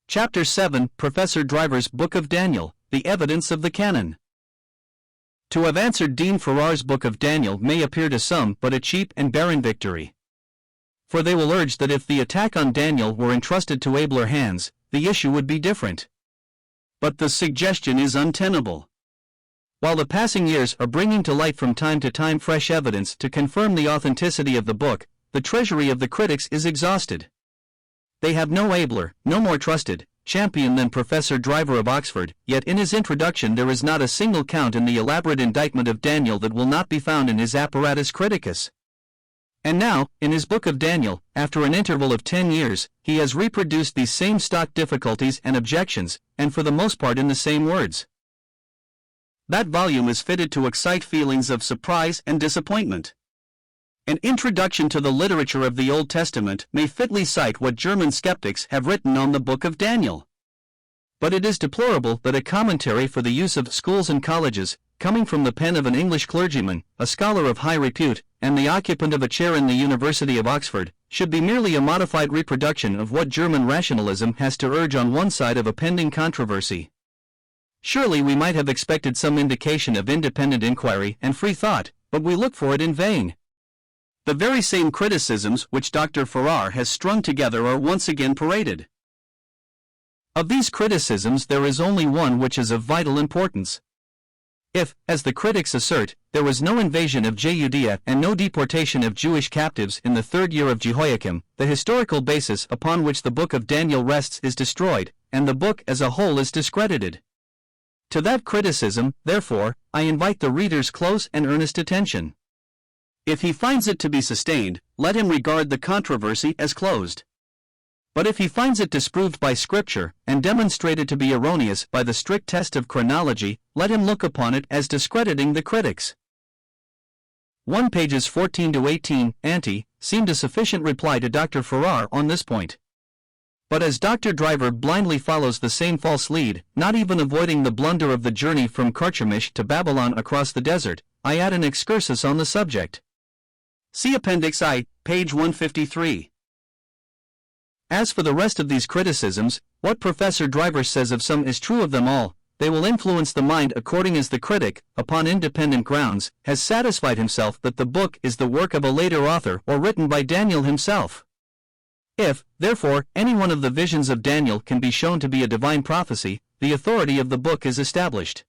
Chapter 7, Professor Driver's Book of Daniel, the Evidence of the Canon. To have answered Dean Farrar's Book of Daniel may appear to some but a cheap and barren victory. For they will urge that if the attack on Daniel were entrusted to abler hands, the issue would be different. But the suggestion is untenable. While the passing years are bringing to light from time to time fresh evidence to confirm the authenticity of the book, the treasury of the critics is exhausted. They have no abler, no more trusted, champion than Professor Driver of Oxford, yet in his introduction there is not a single count in the elaborate indictment of Daniel that will not be found in his Apparatus Criticus. And now, in his Book of Daniel, after an interval of 10 years, he has reproduced these same stock difficulties and objections, and for the most part in the same words. That volume is fitted to excite feelings of surprise and disappointment. An introduction to the literature of the Old Testament may fitly cite what German skeptics have written on the Book of Daniel. But it is deplorable that a commentary for the use of schools and colleges, coming from the pen of an English clergyman, a scholar of high repute, and the occupant of a chair in the University of Oxford, should be merely a modified reproduction of what German rationalism has to urge on one side of a pending controversy. Surely we might have expected some indication of independent inquiry and free thought, but we look for it in vain. The very same criticisms which Dr. Farrar has strung together are once again paraded. Of these criticisms there is only one which is of vital importance. If, as the critics assert, there was no invasion of Judea and no deportation of Jewish captives in the 3rd year of Jehoiakim, the historical basis upon which the Book of Daniel rests is destroyed, and the book as a whole is discredited. To that criticism, therefore, I invite the reader's close and earnest attention. If he finds it to be sustained, let him regard the controversy as closed. But if he finds it disproved by Scripture, and demonstrated to be erroneous by the strict test of chronology, let him look upon it as discrediting the critics. 1 pages 14 to 18, ante, seemed a sufficient reply to Dr. Farrar on this point. But as Dr. Driver blindly follows the same false lead, not even avoiding the blunder of the journey from Carchemish to Babylon across the desert, I add an excursus on the subject. See Appendix I, page 153. As for the rest of these criticisms, what Professor Driver says of some is true of them all. They will influence the mind according as the critic, upon independent grounds, has satisfied himself that the book is the work of a later author or written by Daniel himself. If, therefore, any one of the visions of Daniel can be shown to be a divine prophecy, the authority of the book is established.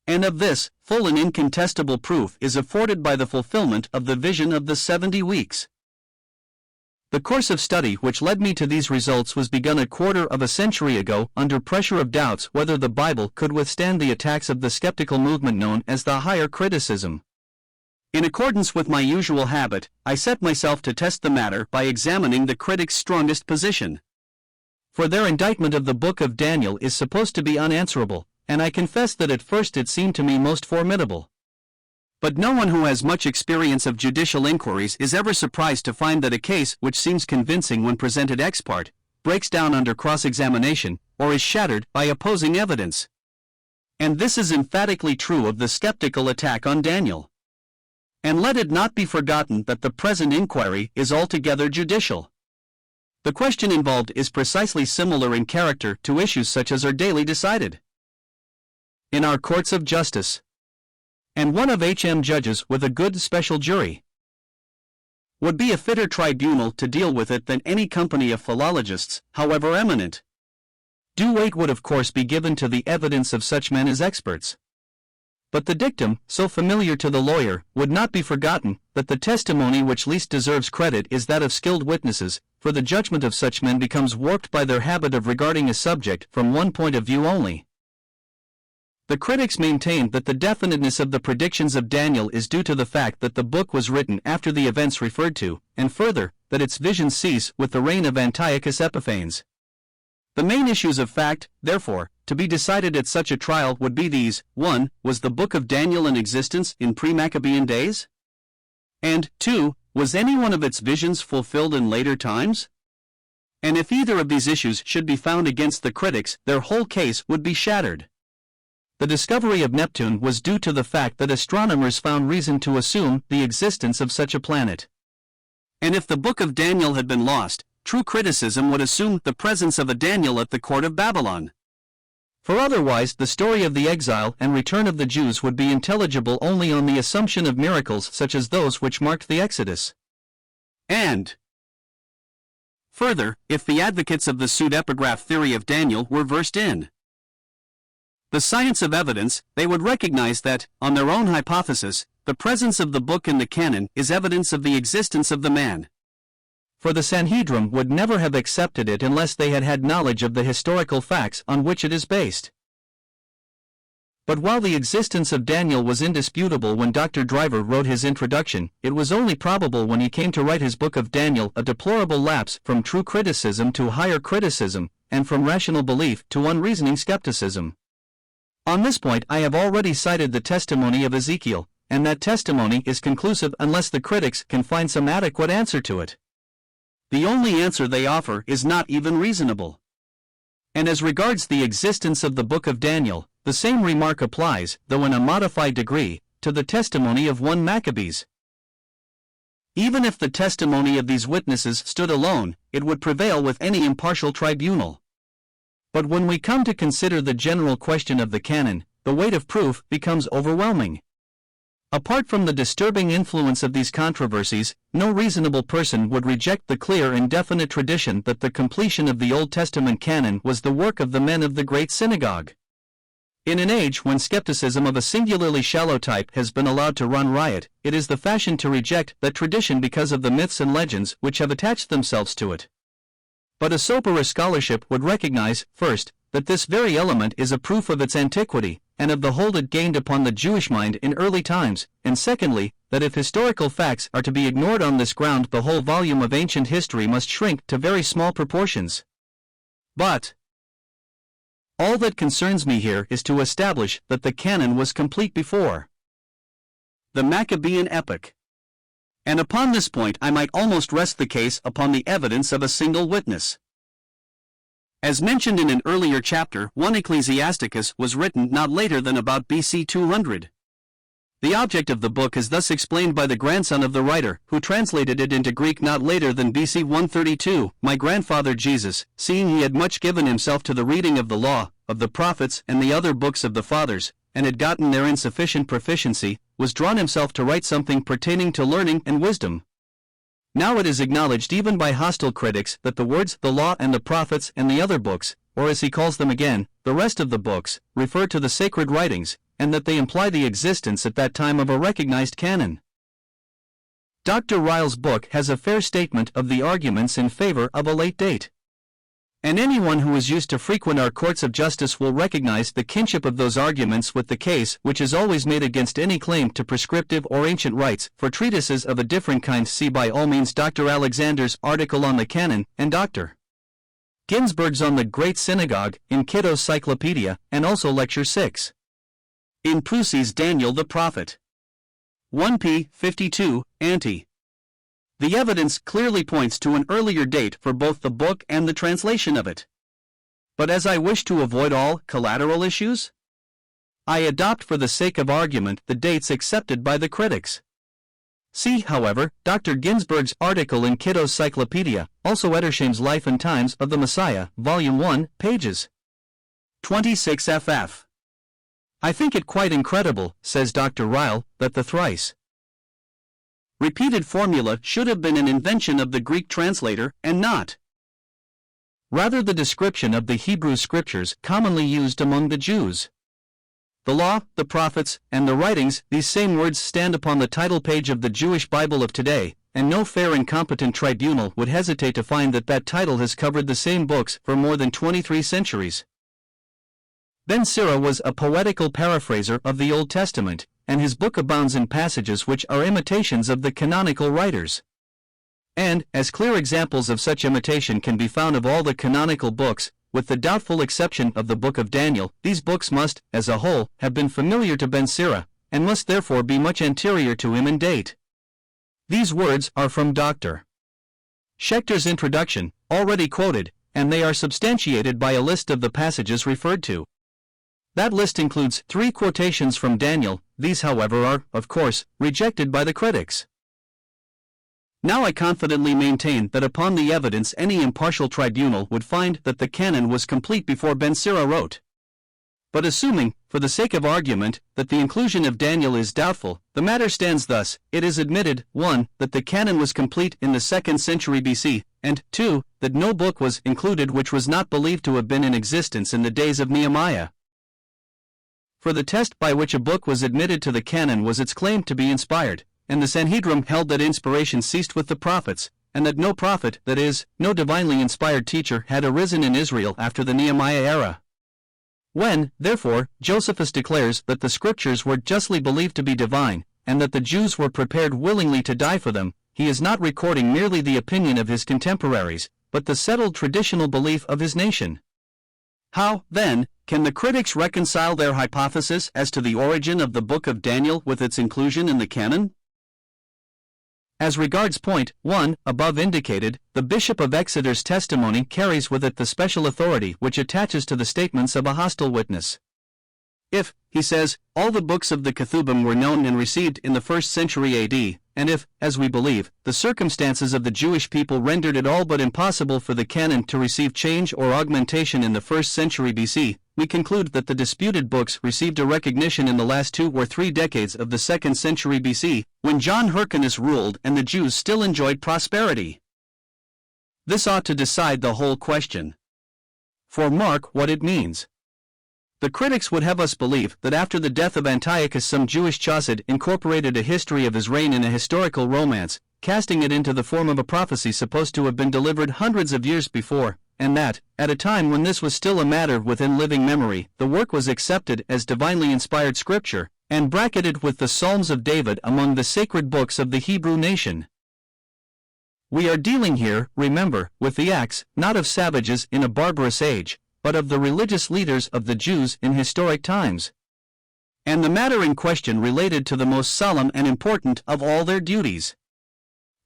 And of this, full and incontestable proof is afforded by the fulfillment of the vision of the 70 weeks. The course of study which led me to these results was begun a quarter of a century ago under pressure of doubts whether the Bible could withstand the attacks of the skeptical movement known as the higher criticism. In accordance with my usual habit, I set myself to test the matter by examining the critics' strongest position. For their indictment of the Book of Daniel is supposed to be unanswerable, and I confess that at first it seemed to me most formidable. But no one who has much experience of judicial inquiries is ever surprised to find that a case which seems convincing when presented ex parte, breaks down under cross-examination, or is shattered by opposing evidence. And this is emphatically true of the skeptical attack on Daniel. And let it not be forgotten that the present inquiry is altogether judicial. The question involved is precisely similar in character to issues such as are daily decided in our courts of justice, and one of HM judges with a good special jury would be a fitter tribunal to deal with it than any company of philologists, however eminent. Due weight would of course be given to the evidence of such men as experts. But the dictum, so familiar to the lawyer, would not be forgotten, that the testimony which least deserves credit is that of skilled witnesses, for the judgment of such men becomes warped by their habit of regarding a subject from one point of view only. The critics maintain that the definiteness of the predictions of Daniel is due to the fact that the book was written after the events referred to, and further, that its visions cease with the reign of Antiochus Epiphanes. The main issues of fact, therefore, to be decided at such a trial would be these: 1. Was the Book of Daniel in existence in pre-Maccabean days? And 2. Was any one of its visions fulfilled in later times? And if either of these issues should be found against the critics, their whole case would be shattered. The discovery of Neptune was due to the fact that astronomers found reason to assume the existence of such a planet. And if the Book of Daniel had been lost, true criticism would assume the presence of a Daniel at the court of Babylon. For otherwise the story of the exile and return of the Jews would be intelligible only on the assumption of miracles such as those which marked the Exodus. And further, if the advocates of the pseudepigraph theory of Daniel were versed in the science of evidence, they would recognize that, on their own hypothesis, the presence of the book in the canon is evidence of the existence of the man. For the Sanhedrim would never have accepted it unless they had had knowledge of the historical facts on which it is based. But while the existence of Daniel was indisputable when Dr. Driver wrote his introduction, it was only probable when he came to write his book of Daniel a deplorable lapse from true criticism to higher criticism, and from rational belief to unreasoning skepticism. On this point I have already cited the testimony of Ezekiel, and that testimony is conclusive unless the critics can find some adequate answer to it. The only answer they offer is not even reasonable. And as regards the existence of the book of Daniel, the same remark applies, though in a modified degree, to the testimony of 1 Maccabees. Even if the testimony of these witnesses stood alone, it would prevail with any impartial tribunal. But when we come to consider the general question of the canon, the weight of proof becomes overwhelming. Apart from the disturbing influence of these controversies, no reasonable person would reject the clear and definite tradition that the completion of the Old Testament canon was the work of the men of the great synagogue. In an age when skepticism of a singularly shallow type has been allowed to run riot, it is the fashion to reject that tradition because of the myths and legends which have attached themselves to it. But a soberer scholarship would recognize, first, that this very element is a proof of its antiquity, and of the hold it gained upon the Jewish mind in early times, and secondly, that if historical facts are to be ignored on this ground, the whole volume of ancient history must shrink to very small proportions. But all that concerns me here is to establish that the canon was complete before the Maccabean epoch. And upon this point I might almost rest the case upon the evidence of a single witness. As mentioned in an earlier chapter, 1 Ecclesiasticus was written not later than about BC 200. The object of the book is thus explained by the grandson of the writer, who translated it into Greek not later than BC 132. My grandfather Jesus, seeing he had much given himself to the reading of the law, of the prophets and the other books of the fathers, and had gotten therein sufficient proficiency, was drawn himself to write something pertaining to learning and wisdom. Now it is acknowledged even by hostile critics that the words the law and the prophets and the other books, or as he calls them again, the rest of the books, refer to the sacred writings, and that they imply the existence at that time of a recognized canon. Dr. Ryle's book has a fair statement of the arguments in favor of a late date. And anyone who is used to frequent our courts of justice will recognize the kinship of those arguments with the case which is always made against any claim to prescriptive or ancient rights. For treatises of a different kind, see by all means Dr. Alexander's article on the canon, and Dr. Ginsburg's on the Great Synagogue, in Kitto's Cyclopedia, and also Lecture 6. In Pusey's Daniel the Prophet. 1p. 52, ante. The evidence clearly points to an earlier date for both the book and the translation of it. But as I wish to avoid all collateral issues, I adopt for the sake of argument the dates accepted by the critics. See, however, Dr. Ginsburg's article in Kitto's Cyclopedia, also Edersheim's Life and Times of the Messiah, Volume 1, pages 26 ff. I think it quite incredible, says Dr. Ryle, that the thrice repeated formula should have been an invention of the Greek translator, and not rather the description of the Hebrew scriptures commonly used among the Jews. The law, the prophets, and the writings, these same words stand upon the title page of the Jewish Bible of today, and no fair and competent tribunal would hesitate to find that that title has covered the same books for more than 23 centuries. Ben Sira was a poetical paraphraser of the Old Testament, and his book abounds in passages which are imitations of the canonical writers. And, as clear examples of such imitation can be found of all the canonical books, with the doubtful exception of the Book of Daniel, these books must, as a whole, have been familiar to Ben Sira, and must therefore be much anterior to him in date. These words are from Dr. Schechter's introduction, already quoted, and they are substantiated by a list of the passages referred to. That list includes 3 quotations from Daniel. These, however, are, of course, rejected by the critics. Now I confidently maintain that upon the evidence any impartial tribunal would find that the canon was complete before Ben Sira wrote. But assuming, for the sake of argument, that the inclusion of Daniel is doubtful, the matter stands thus: it is admitted, 1. That the canon was complete in the 2nd century BC, and 2. That no book was included which was not believed to have been in existence in the days of Nehemiah. For the test by which a book was admitted to the canon was its claim to be inspired, and the Sanhedrim held that inspiration ceased with the prophets, and that no prophet, that is, no divinely inspired teacher, had arisen in Israel after the Nehemiah era. When, therefore, Josephus declares that the Scriptures were justly believed to be divine, and that the Jews were prepared willingly to die for them, he is not recording merely the opinion of his contemporaries, but the settled traditional belief of his nation. How, then, can the critics reconcile their hypothesis as to the origin of the Book of Daniel with its inclusion in the canon? As regards point 1, above indicated, the Bishop of Exeter's testimony carries with it the special authority which attaches to the statements of a hostile witness. If, he says, all the books of the Ketubim were known and received in the 1st century AD, and if, as we believe, the circumstances of the Jewish people rendered it all but impossible for the canon to receive change or augmentation in the 1st century BC, we conclude that the disputed books received a recognition in the last 2 or 3 decades of the 2nd century BC, when John Hyrcanus ruled and the Jews still enjoyed prosperity. This ought to decide the whole question. For mark what it means. The critics would have us believe that after the death of Antiochus some Jewish Chaucid incorporated a history of his reign in a historical romance, casting it into the form of a prophecy supposed to have been delivered hundreds of years before, and that, at a time when this was still a matter within living memory, the work was accepted as divinely inspired scripture, and bracketed with the Psalms of David among the sacred books of the Hebrew nation. We are dealing here, remember, with the acts, not of savages in a barbarous age, but of the religious leaders of the Jews in historic times. And the matter in question related to the most solemn and important of all their duties.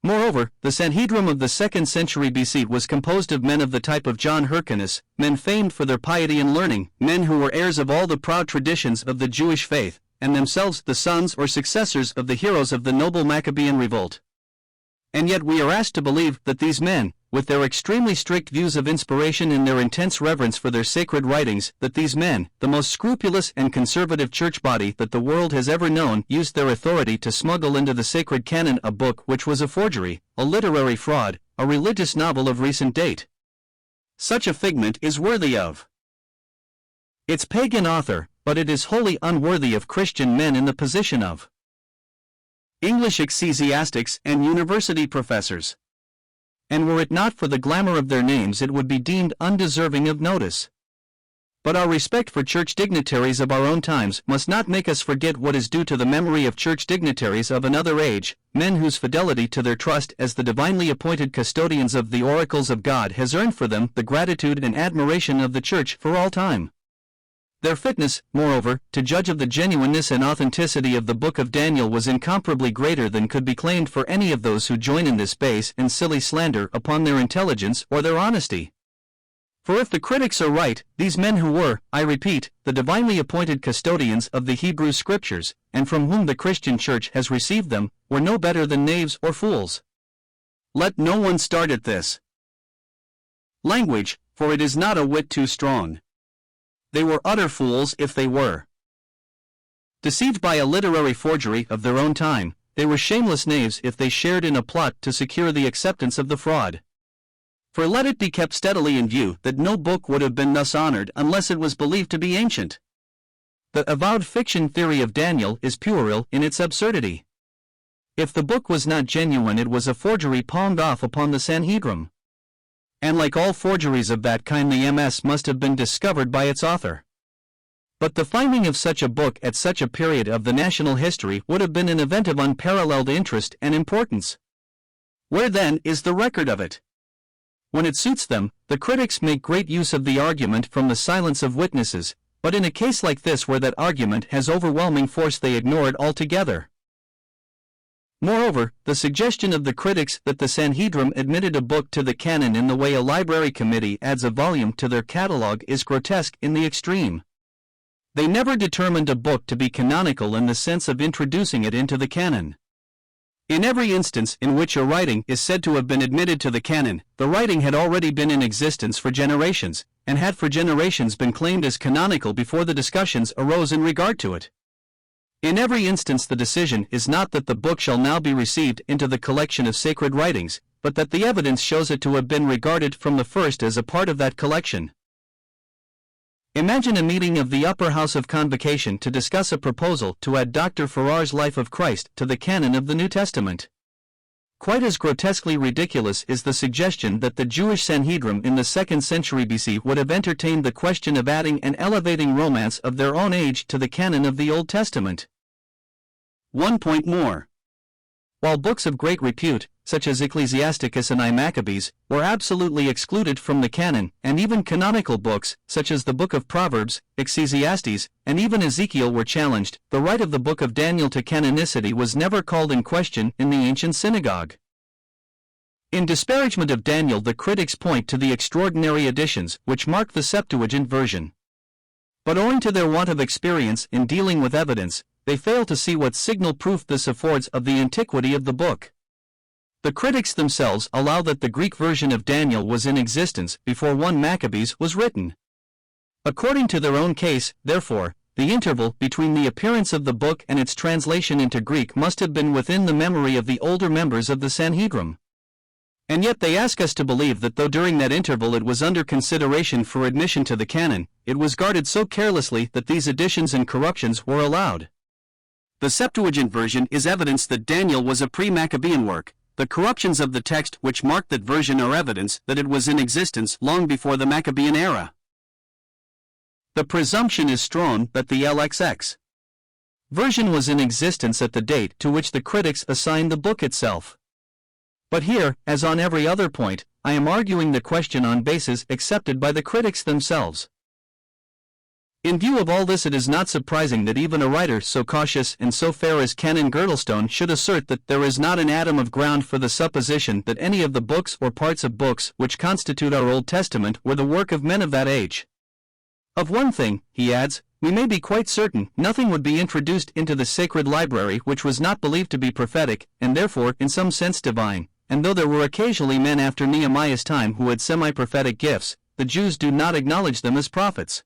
Moreover, the Sanhedrim of the 2nd century BC was composed of men of the type of John Hyrcanus, men famed for their piety and learning, men who were heirs of all the proud traditions of the Jewish faith, and themselves the sons or successors of the heroes of the noble Maccabean revolt. And yet we are asked to believe that these men, with their extremely strict views of inspiration and their intense reverence for their sacred writings, that these men, the most scrupulous and conservative church body that the world has ever known, used their authority to smuggle into the sacred canon a book which was a forgery, a literary fraud, a religious novel of recent date. Such a figment is worthy of its pagan author, but it is wholly unworthy of Christian men in the position of English ecclesiastics and university professors. And were it not for the glamour of their names it would be deemed undeserving of notice. But our respect for church dignitaries of our own times must not make us forget what is due to the memory of church dignitaries of another age, men whose fidelity to their trust as the divinely appointed custodians of the oracles of God has earned for them the gratitude and admiration of the church for all time. Their fitness, moreover, to judge of the genuineness and authenticity of the Book of Daniel was incomparably greater than could be claimed for any of those who join in this base and silly slander upon their intelligence or their honesty. For if the critics are right, these men who were, I repeat, the divinely appointed custodians of the Hebrew Scriptures, and from whom the Christian Church has received them, were no better than knaves or fools. Let no one start at this language, for it is not a whit too strong. They were utter fools if they were deceived by a literary forgery of their own time. They were shameless knaves if they shared in a plot to secure the acceptance of the fraud. For let it be kept steadily in view that no book would have been thus honored unless it was believed to be ancient. The avowed fiction theory of Daniel is puerile in its absurdity. If the book was not genuine, it was a forgery palmed off upon the Sanhedrim. And like all forgeries of that kind, the MS must have been discovered by its author. But the finding of such a book at such a period of the national history would have been an event of unparalleled interest and importance. Where then is the record of it? When it suits them, the critics make great use of the argument from the silence of witnesses, but in a case like this where that argument has overwhelming force they ignore it altogether. Moreover, the suggestion of the critics that the Sanhedrim admitted a book to the canon in the way a library committee adds a volume to their catalogue is grotesque in the extreme. They never determined a book to be canonical in the sense of introducing it into the canon. In every instance in which a writing is said to have been admitted to the canon, the writing had already been in existence for generations, and had for generations been claimed as canonical before the discussions arose in regard to it. In every instance the decision is not that the book shall now be received into the collection of sacred writings, but that the evidence shows it to have been regarded from the first as a part of that collection. Imagine a meeting of the Upper House of Convocation to discuss a proposal to add Dr. Farrar's Life of Christ to the canon of the New Testament. Quite as grotesquely ridiculous is the suggestion that the Jewish Sanhedrim in the 2nd century BC would have entertained the question of adding and elevating romance of their own age to the canon of the Old Testament. 1 point more. While books of great repute, such as Ecclesiasticus and I Maccabees, were absolutely excluded from the canon, and even canonical books, such as the Book of Proverbs, Ecclesiastes, and even Ezekiel were challenged, the right of the Book of Daniel to canonicity was never called in question in the ancient synagogue. In disparagement of Daniel, the critics point to the extraordinary additions which mark the Septuagint version. But owing to their want of experience in dealing with evidence, they fail to see what signal proof this affords of the antiquity of the book. The critics themselves allow that the Greek version of Daniel was in existence before 1 Maccabees was written. According to their own case, therefore, the interval between the appearance of the book and its translation into Greek must have been within the memory of the older members of the Sanhedrim. And yet they ask us to believe that though during that interval it was under consideration for admission to the canon, it was guarded so carelessly that these additions and corruptions were allowed. The Septuagint version is evidence that Daniel was a pre-Maccabean work. The corruptions of the text which mark that version are evidence that it was in existence long before the Maccabean era. The presumption is strong that the LXX version was in existence at the date to which the critics assign the book itself. But here, as on every other point, I am arguing the question on bases accepted by the critics themselves. In view of all this, it is not surprising that even a writer so cautious and so fair as Canon Girdlestone should assert that there is not an atom of ground for the supposition that any of the books or parts of books which constitute our Old Testament were the work of men of that age. Of one thing, he adds, we may be quite certain: nothing would be introduced into the sacred library which was not believed to be prophetic, and therefore in some sense divine, and though there were occasionally men after Nehemiah's time who had semi-prophetic gifts, the Jews do not acknowledge them as prophets.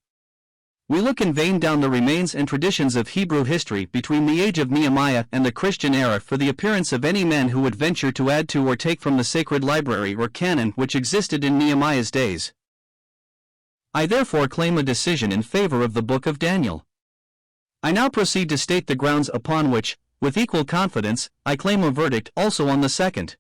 We look in vain down the remains and traditions of Hebrew history between the age of Nehemiah and the Christian era for the appearance of any men who would venture to add to or take from the sacred library or canon which existed in Nehemiah's days. I therefore claim a decision in favor of the Book of Daniel. I now proceed to state the grounds upon which, with equal confidence, I claim a verdict also on the second.